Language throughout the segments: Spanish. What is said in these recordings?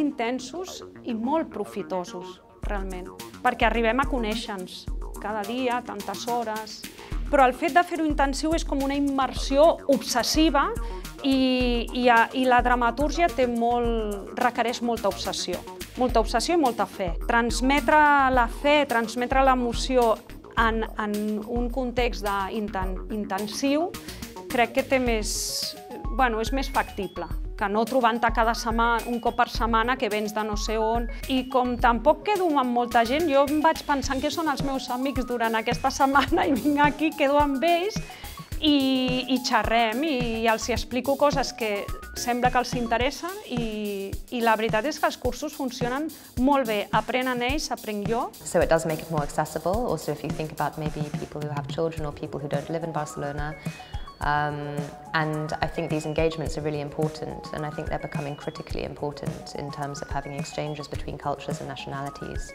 intensos i molt profitosos, realment, perquè arribem a conèixer-nos cada dia, tantes hores. Però el fet de fer-ho intensiu és com una immersió obsessiva i la dramatúrgia requereix molta obsessió i molta fe. Transmetre la fe, transmetre l'emoció en un context intensiu crec que és més factible que no trobant-te cada setmana, un cop per setmana, que vens de no sé on. I com tampoc quedo amb molta gent, jo em vaig pensant que són els meus amics durant aquesta setmana i vinc aquí, quedo amb ells i xerrem i els explico coses que sembla que els interessen i la veritat és que els cursos funcionen molt bé. Aprenen ells, aprenc jo. So it does make it more accessible. Also, if you think about maybe people who have children or people who don't live in Barcelona, and I think these engagements are really important, and I think they're becoming critically important in terms of having exchanges between cultures and nationalities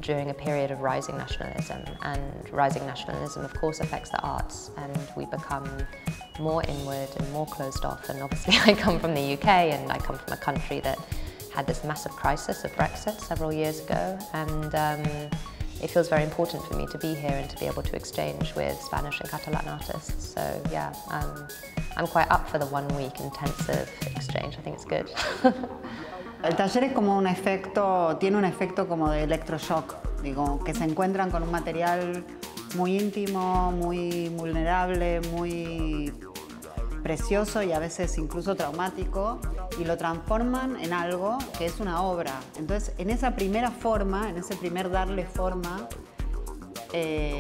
during a period of rising nationalism. And rising nationalism, of course, affects the arts, and we become more inward and more closed off. And obviously I come from the UK, and I come from a country that had this massive crisis of Brexit several years ago, and it feels very important for me to be here and to be able to exchange with Spanish and Catalan artists. So yeah, I'm quite up for the 1 week intensive exchange. I think it's good. El taller es como tiene un efecto como de electroshock, digo, que se encuentran con un material muy íntimo, muy vulnerable, muy precioso y a veces incluso traumático, y lo transforman en algo que es una obra. Entonces, en esa primera forma, en ese primer darle forma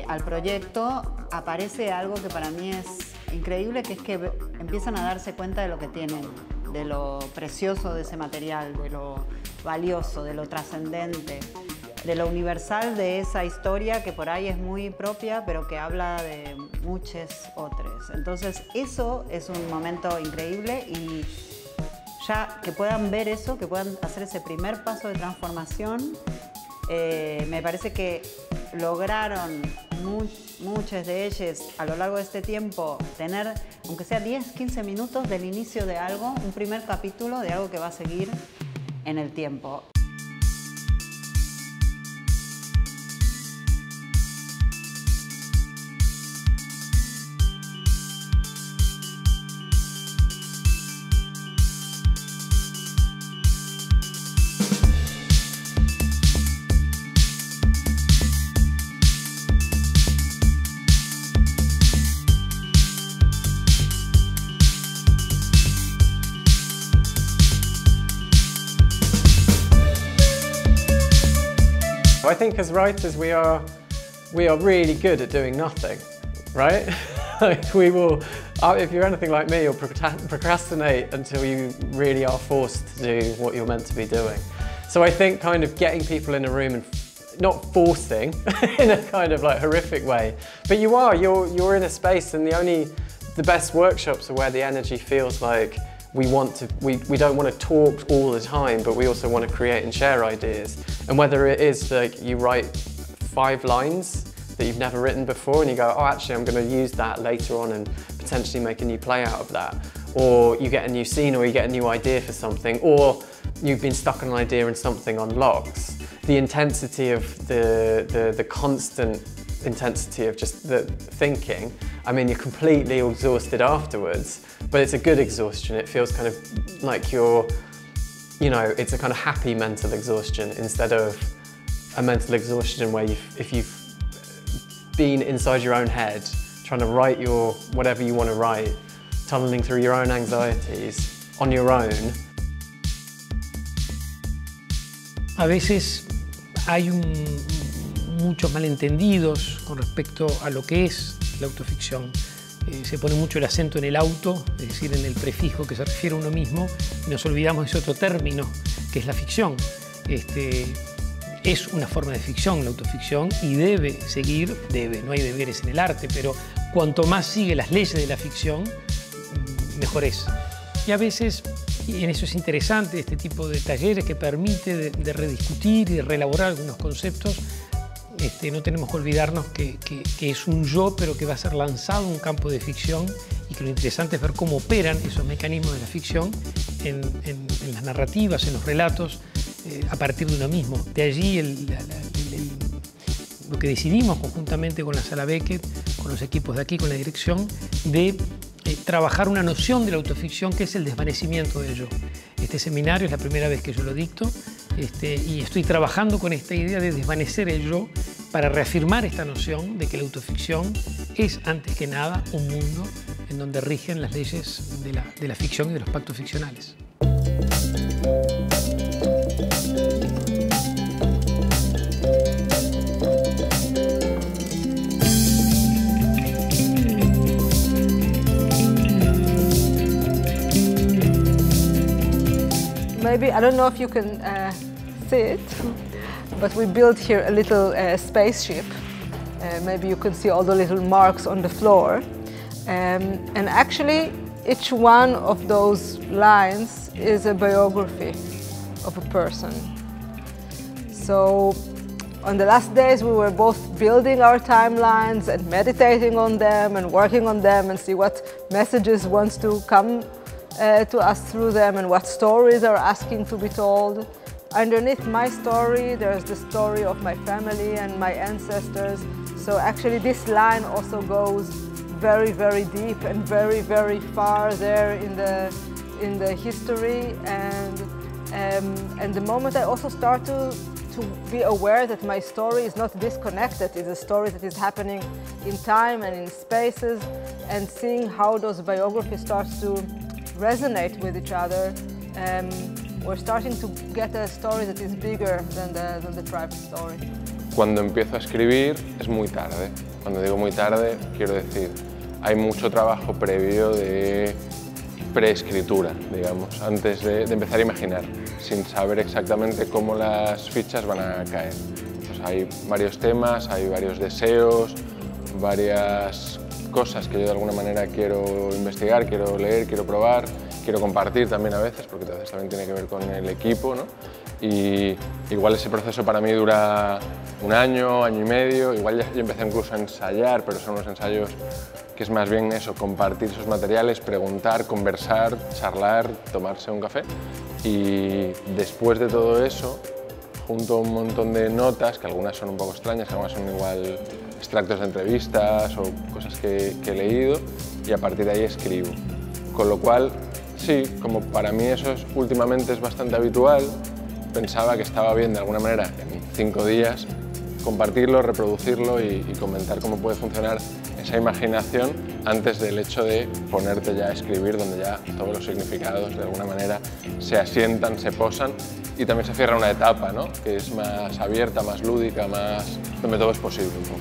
al proyecto, aparece algo que para mí es increíble, que es que empiezan a darse cuenta de lo que tienen, de lo precioso de ese material, de lo valioso, de lo trascendente, de lo universal de esa historia que por ahí es muy propia, pero que habla de muchos otros. Entonces, eso es un momento increíble, y ya que puedan ver eso, que puedan hacer ese primer paso de transformación, me parece que lograron muchos de ellos a lo largo de este tiempo tener, aunque sea 10, 15 minutos del inicio de algo, un primer capítulo de algo que va a seguir en el tiempo. I think as writers we are really good at doing nothing, right? Like we will, if you're anything like me, you'll procrastinate until you really are forced to do what you're meant to be doing. So I think kind of getting people in a room and not forcing in a kind of like horrific way, but you're in a space, and the best workshops are where the energy feels like we don't want to talk all the time, but we also want to create and share ideas. And whether it is like you write 5 lines that you've never written before and you go, oh, actually I'm going to use that later on and potentially make a new play out of that. Or you get a new scene, or you get a new idea for something, or you've been stuck on an idea and something unlocks. The intensity of the constant intensity of just the thinking, I mean, you're completely exhausted afterwards, but it's a good exhaustion. It feels kind of like it's a kind of happy mental exhaustion instead of a mental exhaustion where if you've been inside your own head, trying to write whatever you want to write, tunneling through your own anxieties on your own. A veces hay muchos malentendidos con respecto a lo que es la autoficción. Se pone mucho el acento en el auto, es decir, en el prefijo que se refiere a uno mismo, y nos olvidamos de ese otro término, que es la ficción. Es una forma de ficción, la autoficción, y debe seguir, no hay deberes en el arte, pero cuanto más sigue las leyes de la ficción, mejor es. Y a veces, y en eso es interesante este tipo de talleres que permite de rediscutir y de reelaborar algunos conceptos, no tenemos que olvidarnos que es un yo, pero que va a ser lanzado en un campo de ficción, y que lo interesante es ver cómo operan esos mecanismos de la ficción en las narrativas, en los relatos, a partir de uno mismo. De allí lo que decidimos conjuntamente con la Sala Beckett, con los equipos de aquí, con la dirección, de trabajar una noción de la autoficción que es el desvanecimiento del yo. Este seminario es la primera vez que yo lo dicto, y estoy trabajando con esta idea de desvanecer el yo para reafirmar esta noción de que la autoficción es, antes que nada, un mundo en donde rigen las leyes de la ficción y de los pactos ficcionales. Maybe, I don't know if you can see it, but we built here a little spaceship. Maybe you can see all the little marks on the floor. And actually, each one of those lines is a biography of a person. So, on the last days, we were both building our timelines and meditating on them and working on them and see what messages wants to come to us through them and what stories are asking to be told. Underneath my story, there's the story of my family and my ancestors. So actually this line also goes very, very deep and very, very far there in the history. And the moment I also start to be aware that my story is not disconnected, it's a story that is happening in time and in spaces, and seeing how those biographies start to resonate with each other, we're starting to get a story that is bigger than the private story. Cuando empiezo a escribir es muy tarde. Cuando digo muy tarde, quiero decir, hay mucho trabajo previo de preescritura, digamos, antes de empezar a imaginar, sin saber exactamente cómo las fichas van a caer. Pues hay varios temas, hay varios deseos, varias cosas que yo de alguna manera quiero investigar, quiero leer, quiero probar, quiero compartir también a veces, porque entonces también tiene que ver con el equipo, ¿no? Y igual ese proceso para mí dura un año, año y medio, igual ya yo empecé incluso a ensayar, pero son unos ensayos que es más bien eso, compartir esos materiales, preguntar, conversar, charlar, tomarse un café. Y después de todo eso, junto a un montón de notas, que algunas son un poco extrañas, algunas son igual extractos de entrevistas o cosas que he leído, y a partir de ahí escribo. Con lo cual, sí, como para mí eso últimamente es bastante habitual, pensaba que estaba bien de alguna manera en 5 días compartirlo, reproducirlo y comentar cómo puede funcionar esa imaginación antes del hecho de ponerte ya a escribir, donde ya todos los significados de alguna manera se asientan, se posan, y también se cierra una etapa, ¿no? Que es más abierta, más lúdica, donde todo es posible un poco.